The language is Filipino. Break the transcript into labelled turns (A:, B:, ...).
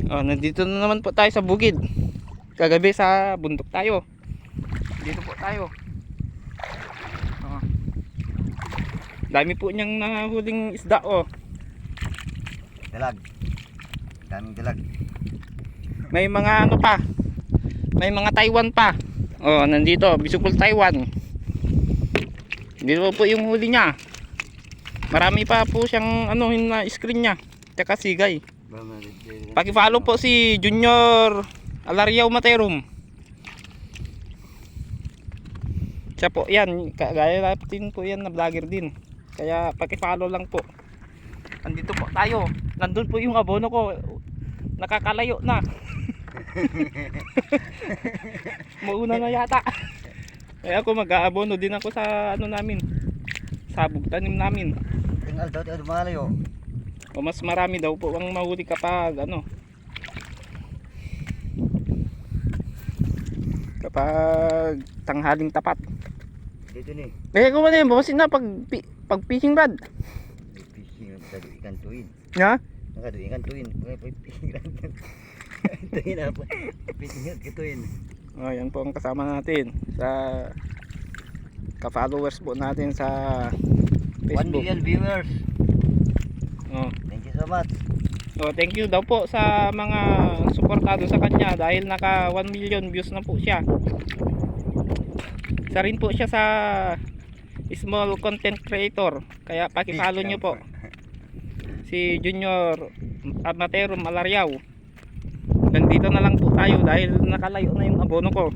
A: Oh, nandito na naman po tayo sa bukid. Kagabi sa bundok tayo. Dito po tayo. Oh. Dami po niyang nahuling isda oh.
B: Dalag. Daming dalag.
A: May mga ano pa. May mga Taiwan pa. Oh, nandito, Bisugol Taiwan. Dito po yung huli niya. Marami pa po siyang ano na screen niya. Teka sigay. Paki-follow po si Junior Alariao Materum. Siya po yan, gaya natin po yan na vlogger din. Kaya paki-follow lang po. Andito po tayo. Nandun po yung abono ko. Nakakalayo na. Mauna na yata. Kaya ako mag-aabono din ako sa ano namin. Sa bugtanim namin.
B: Tingnan daw tayo lumalayo.
A: O mas marami daw po ang mahuli kapag ano. Kapag tanghaling tapat.
B: Dito ni.
A: Kaya ko na yun, bawasin na pag fishing rod.
B: Fishing sa ikan tuin.
A: Ha?
B: Nakado ikan tuin. Fishing rod. Tuin apa? Fishing rod tuin.
A: Oh, yan po ang kasama natin sa ka-followers po natin sa
B: 1
A: Facebook.
B: million viewers.
A: Oh.
B: Thank you so much.
A: So thank you daw po sa mga suportado sa kanya dahil naka 1 million views na po siya. Isa rin po siya sa small content creator. Kaya paki-follow nyo po si Junior Materum Alariao. Nandito na lang po tayo dahil nakalayo na yung abono ko.